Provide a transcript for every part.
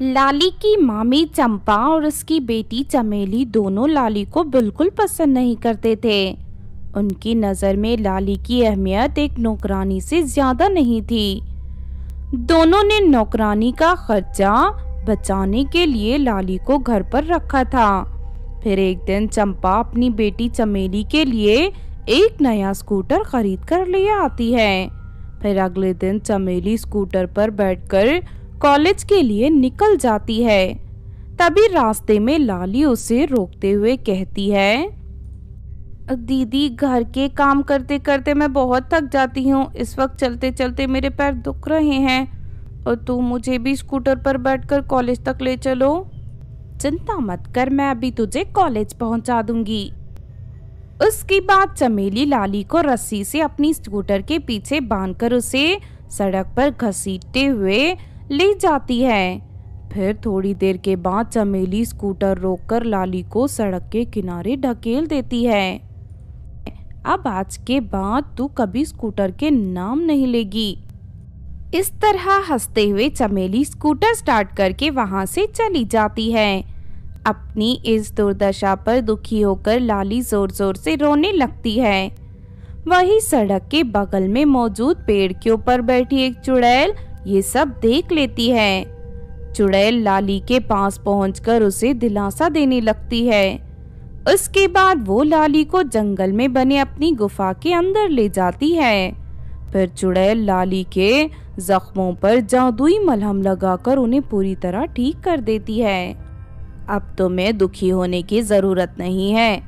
लाली की मामी चंपा और उसकी बेटी चमेली दोनों लाली को बिल्कुल पसंद नहीं करते थे। उनकी नज़र में लाली की अहमियत एक नौकरानी से ज्यादा नहीं थी। दोनों ने नौकरानी का खर्चा बचाने के लिए लाली को घर पर रखा था। फिर एक दिन चंपा अपनी बेटी चमेली के लिए एक नया स्कूटर खरीद कर ले आती है। फिर अगले दिन चमेली स्कूटर पर बैठकर कॉलेज के लिए निकल जाती है। तभी रास्ते में लाली उसे रोकते हुए कहती है, दीदी घर के काम करते करते मैं बहुत थक जाती हूँ। इस वक्त चलते चलते मेरे पैर दुख रहे हैं और तू मुझे भी स्कूटर पर बैठकर कॉलेज तक ले चलो। चिंता मत कर, मैं अभी तुझे कॉलेज पहुँचा दूंगी। उसके बाद चमेली लाली को रस्सी से अपनी स्कूटर के पीछे बांधकर उसे सड़क पर घसीटते हुए ले जाती है। फिर थोड़ी देर के बाद चमेली स्कूटर रोककर लाली को सड़क के किनारे ढकेल देती है। अब आज के बाद तू कभी स्कूटर के नाम नहीं लेगी। इस तरह हंसते हुए चमेली स्कूटर स्टार्ट करके वहां से चली जाती है। अपनी इस दुर्दशा पर दुखी होकर लाली जोर जोर से रोने लगती है। वही सड़क के बगल में मौजूद पेड़ के ऊपर बैठी एक चुड़ैल ये सब देख लेती है। चुड़ैल लाली के पास पहुंचकर उसे दिलासा देने लगती है। उसके बाद वो लाली को जंगल में बने अपनी गुफा के अंदर ले जाती है। फिर चुड़ैल लाली के जख्मों पर जादुई मलहम लगाकर उन्हें पूरी तरह ठीक कर देती है। अब तुम्हें दुखी होने की जरूरत नहीं है।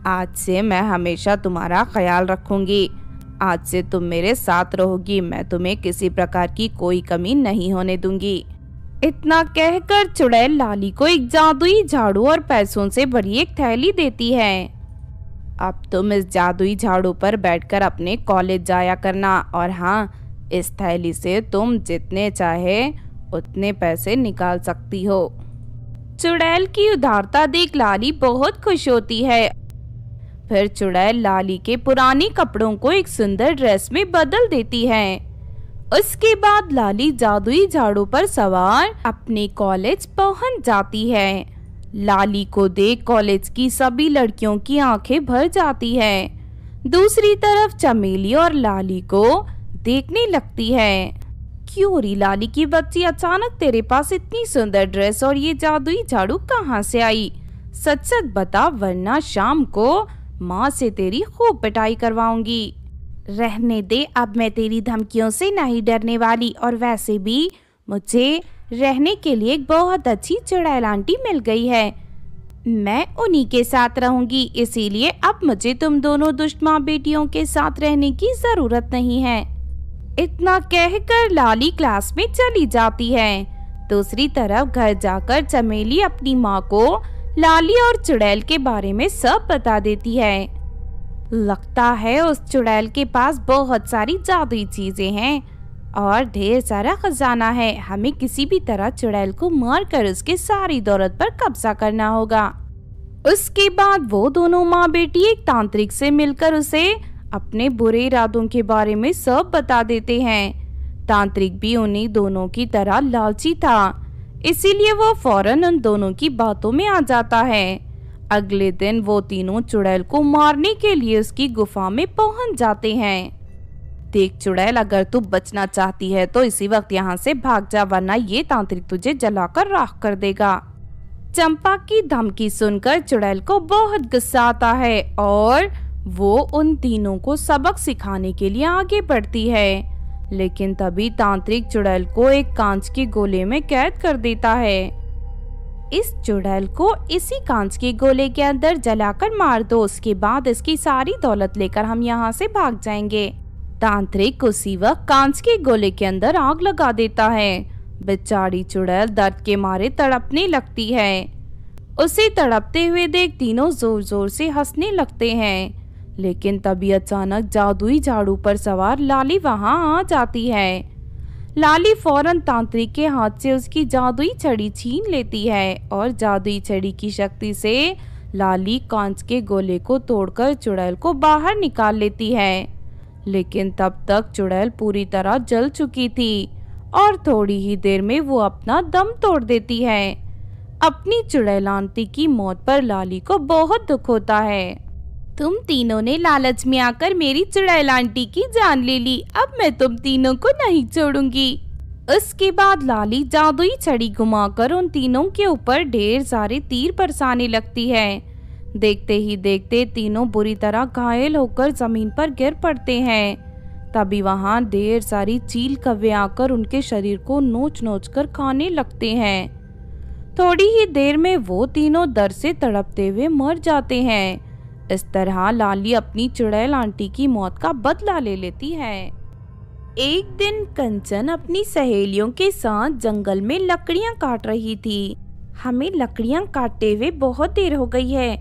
आज से मैं हमेशा तुम्हारा ख्याल रखूंगी। आज से तुम मेरे साथ रहोगी। मैं तुम्हें किसी प्रकार की कोई कमी नहीं होने दूंगी। इतना कहकर चुड़ैल लाली को एक जादुई झाड़ू और पैसों से भरी एक थैली देती है। अब तुम इस जादुई झाड़ू पर बैठकर अपने कॉलेज जाया करना और हाँ, इस थैली से तुम जितने चाहे उतने पैसे निकाल सकती हो। चुड़ैल की उदारता देख लाली बहुत खुश होती है। फिर चुड़ैल लाली के पुराने कपड़ों को एक सुंदर ड्रेस में बदल देती है। उसके बाद लाली जादुई झाड़ू पर सवार अपने कॉलेज पहुंच जाती है। लाली को देख कॉलेज की सभी लड़कियों की आंखें भर जाती है। दूसरी तरफ चमेली और लाली को देखने लगती है। क्यों री लाली की बच्ची, अचानक तेरे पास इतनी सुंदर ड्रेस और ये जादुई झाड़ू कहाँ से आई? सच सच बता, वरना शाम को माँ से तेरी खूब पिटाई करवाऊंगी। रहने दे, अब मैं तेरी धमकियों से नहीं डरने वाली। और वैसे भी मुझे रहने के लिए एक बहुत अच्छी चुड़ैल आंटी मिल गई है। मैं उन्हीं के साथ रहूंगी, इसीलिए अब मुझे तुम दोनों दुष्ट माँ बेटियों के साथ रहने की जरूरत नहीं है। इतना कहकर लाली क्लास में चली जाती है। दूसरी तरफ घर जाकर चमेली अपनी माँ को लाली और चुड़ैल के बारे में सब बता देती है। लगता है उस चुड़ैल के पास बहुत सारी जादुई चीजें हैं और ढेर सारा खजाना है। हमें किसी भी तरह चुड़ैल को मारकर उसके सारी दौलत पर कब्जा करना होगा। उसके बाद वो दोनों माँ बेटी एक तांत्रिक से मिलकर उसे अपने बुरे इरादों के बारे में सब बता देते हैं। तांत्रिक भी उन्हीं दोनों की तरह लालची था, इसीलिए वो फौरन उन दोनों की बातों में आ जाता है। अगले दिन वो तीनों चुड़ैल को मारने के लिए उसकी गुफा में पहुंच जाते हैं। देख चुड़ैल, अगर तू बचना चाहती है तो इसी वक्त यहाँ से भाग जा, वरना ये तांत्रिक तुझे जलाकर राख कर देगा। चंपा की धमकी सुनकर चुड़ैल को बहुत गुस्सा आता है और वो उन तीनों को सबक सिखाने के लिए आगे बढ़ती है। लेकिन तभी तांत्रिक चुड़ैल को एक कांच के गोले में कैद कर देता है। इस चुड़ैल को इसी कांच के गोले के अंदर जलाकर मार दो, उसके बाद इसकी सारी दौलत लेकर हम यहाँ से भाग जाएंगे। तांत्रिक उसी वक्त कांच के गोले के अंदर आग लगा देता है। बेचारी चुड़ैल दर्द के मारे तड़पने लगती है। उसे तड़पते हुए देख तीनों जोर जोर से हंसने लगते हैं। लेकिन तभी अचानक जादुई झाड़ू पर सवार लाली वहां आ जाती है। लाली फौरन तांत्रिक के हाथ से उसकी जादुई छड़ी छीन लेती है और जादुई छड़ी की शक्ति से लाली कांच के गोले को तोड़कर चुड़ैल को बाहर निकाल लेती है। लेकिन तब तक चुड़ैल पूरी तरह जल चुकी थी और थोड़ी ही देर में वो अपना दम तोड़ देती है। अपनी चुड़ैल आंटी की मौत पर लाली को बहुत दुख होता है। तुम तीनों ने लालच में आकर मेरी चुड़ैल आंटी की जान ले ली, अब मैं तुम तीनों को नहीं छोड़ूंगी। उसके बाद लाली जादुई छड़ी घुमाकर उन तीनों के ऊपर ढेर सारे तीर बरसाने लगती है। देखते ही देखते तीनों बुरी तरह घायल होकर जमीन पर गिर पड़ते हैं। तभी वहां ढेर सारी चील कौवे आकर उनके शरीर को नोच नोच कर खाने लगते हैं। थोड़ी ही देर में वो तीनों दर्द से तड़पते हुए मर जाते हैं। इस तरह लाली अपनी चुड़ैल आंटी की मौत का बदला ले लेती है। एक दिन कंचन अपनी सहेलियों के साथ जंगल में लकड़ियां काट रही थी। हमें लकड़ियां काटते हुए बहुत देर हो गई है,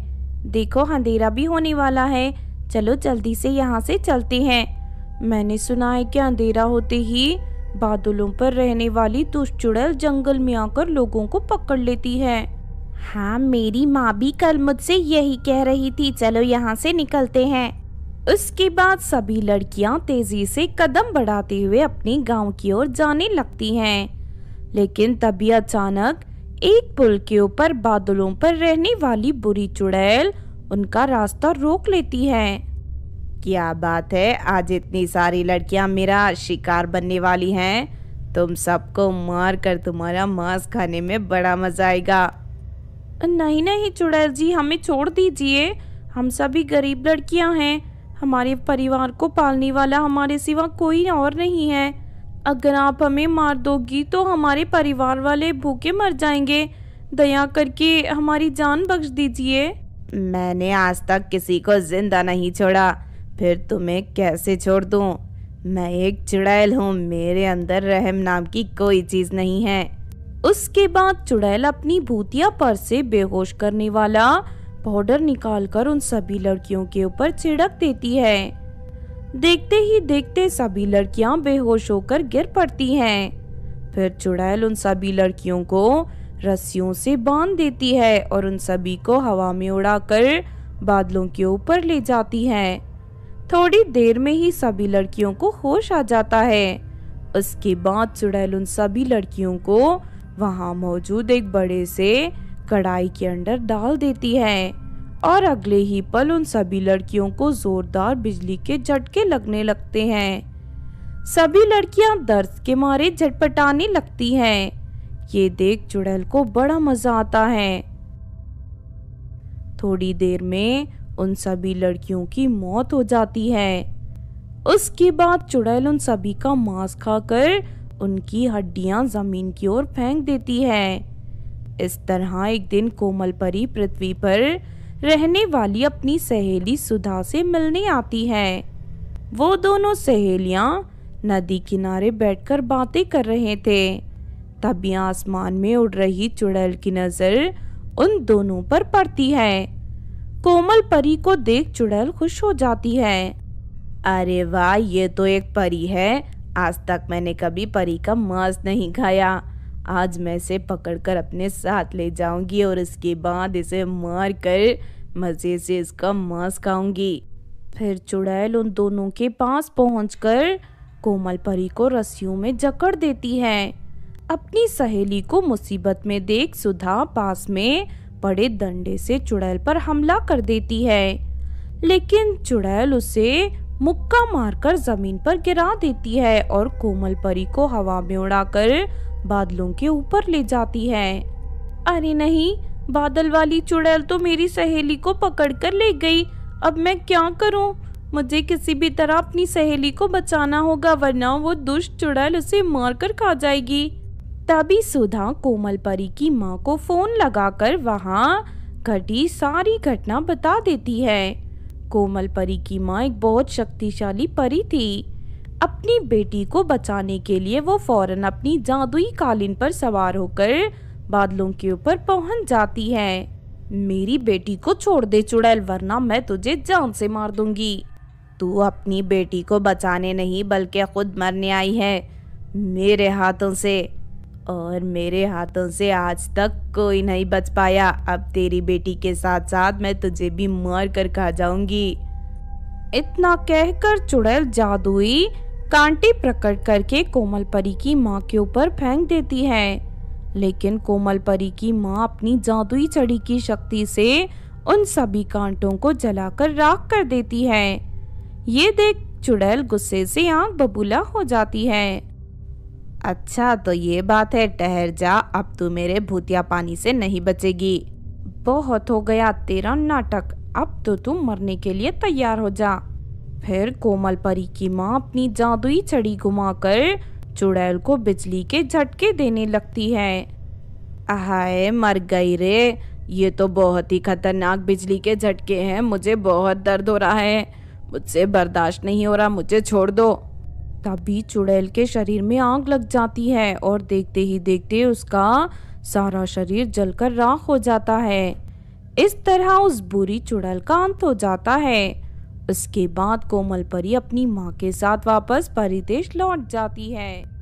देखो अंधेरा भी होने वाला है, चलो जल्दी से यहाँ से चलते हैं। मैंने सुना है कि अंधेरा होते ही बादलों पर रहने वाली दुष्ट चुड़ैल जंगल में आकर लोगों को पकड़ लेती है। हाँ, मेरी माँ भी कल मुझसे यही कह रही थी, चलो यहाँ से निकलते हैं। उसके बाद सभी लड़कियां तेजी से कदम बढ़ाते हुए अपने गांव की ओर जाने लगती हैं। लेकिन तभी अचानक एक पुल के ऊपर बादलों पर रहने वाली बुरी चुड़ैल उनका रास्ता रोक लेती है। क्या बात है, आज इतनी सारी लड़कियां मेरा शिकार बनने वाली हैं। तुम सबको मार कर तुम्हारा मांस खाने में बड़ा मजा आएगा। नहीं नहीं चुड़ैल जी, हमें छोड़ दीजिए, हम सभी गरीब लड़कियां हैं, हमारे परिवार को पालने वाला हमारे सिवा कोई और नहीं है। अगर आप हमें मार दोगी तो हमारे परिवार वाले भूखे मर जाएंगे, दया करके हमारी जान बख्श दीजिए। मैंने आज तक किसी को जिंदा नहीं छोड़ा, फिर तुम्हें कैसे छोड़ दूं? मैं एक चुड़ैल हूँ, मेरे अंदर रहम नाम की कोई चीज नहीं है। उसके बाद चुड़ैल अपनी भूतिया पर्स से बेहोश करने वाला पाउडर निकालकर उन सभी लड़कियों के ऊपर छिड़क देती है। देखते ही देखते सभी लड़कियां बेहोश होकर गिर पड़ती हैं। फिर चुड़ैल उन सभी लड़कियों को रस्सियों से बांध देती है और उन सभी को हवा में उड़ाकर बादलों के ऊपर ले जाती है। थोड़ी देर में ही सभी लड़कियों को होश आ जाता है। उसके बाद चुड़ैल उन सभी लड़कियों को वहां मौजूद एक बड़े से कढ़ाई के अंदर डाल देती है और अगले ही पल उन सभी लड़कियों को जोरदार बिजली के झटके लगने लगते हैं। सभी लड़कियां दर्द के मारे झटपटाने लगती हैं। ये देख चुड़ैल को बड़ा मजा आता है। थोड़ी देर में उन सभी लड़कियों की मौत हो जाती है। उसके बाद चुड़ैल उन सभी का मांस खाकर उनकी हड्डियां जमीन की ओर फेंक देती है। इस तरह एक दिन कोमल परी पृथ्वी पर रहने वाली अपनी सहेली सुधा से मिलने आती है। वो दोनों सहेलियां नदी किनारे बैठकर बातें कर रहे थे। तभी आसमान में उड़ रही चुड़ैल की नजर उन दोनों पर पड़ती है। कोमल परी को देख चुड़ैल खुश हो जाती है। अरे वाह, ये तो एक परी है, आज तक मैंने कभी परी का मांस नहीं खाया। आज मैं इसे पकड़कर अपने साथ ले जाऊंगी और इसके बाद इसे मार कर मजे से इसका मांस खाऊंगी। फिर चुड़ैल उन दोनों के पास पहुंचकर कोमल परी को रस्सियों में जकड़ देती है। अपनी सहेली को मुसीबत में देख सुधा पास में पड़े डंडे से चुड़ैल पर हमला कर देती है, लेकिन चुड़ैल उसे मुक्का मारकर जमीन पर गिरा देती है और कोमल परी को हवा में उड़ाकर बादलों के ऊपर ले जाती है। अरे नहीं, बादल वाली चुड़ैल तो मेरी सहेली को पकड़कर ले गई, अब मैं क्या करूं? मुझे किसी भी तरह अपनी सहेली को बचाना होगा, वरना वो दुष्ट चुड़ैल उसे मारकर खा जाएगी। तभी सुधा कोमल परी की माँ को फोन लगाकर वहाँ घटी सारी घटना बता देती है। कोमल परी की माँ एक बहुत शक्तिशाली परी थी। अपनी बेटी को बचाने के लिए वो फौरन अपनी जादुई कालीन पर सवार होकर बादलों के ऊपर पहुंच जाती है। मेरी बेटी को छोड़ दे चुड़ैल, वरना मैं तुझे जान से मार दूंगी। तू अपनी बेटी को बचाने नहीं बल्कि खुद मरने आई है मेरे हाथों से, और मेरे हाथों से आज तक कोई नहीं बच पाया। अब तेरी बेटी के साथ साथ मैं तुझे भी मार कर खा जाऊंगी। इतना कहकर चुड़ैल जादुई कांटे प्रकट करके कोमल परी की माँ के ऊपर फेंक देती है। लेकिन कोमल परी की माँ अपनी जादुई छड़ी की शक्ति से उन सभी कांटों को जलाकर राख कर देती है। ये देख चुड़ैल गुस्से से आंख बबूला हो जाती है। अच्छा तो ये बात है, ठहर जा, अब तू मेरे भूतिया पानी से नहीं बचेगी। बहुत हो गया तेरा नाटक, अब तो तू मरने के लिए तैयार हो जा। फिर कोमल परी की माँ अपनी जादुई छड़ी घुमाकर चुड़ैल को बिजली के झटके देने लगती है। हाय मर गई रे, ये तो बहुत ही खतरनाक बिजली के झटके हैं, मुझे बहुत दर्द हो रहा है, मुझसे बर्दाश्त नहीं हो रहा, मुझे छोड़ दो। तभी चुड़ैल के शरीर में आग लग जाती है और देखते ही देखते उसका सारा शरीर जलकर राख हो जाता है। इस तरह उस बुरी चुड़ैल का अंत हो जाता है। उसके बाद कोमल परी अपनी माँ के साथ वापस परिदेश लौट जाती है।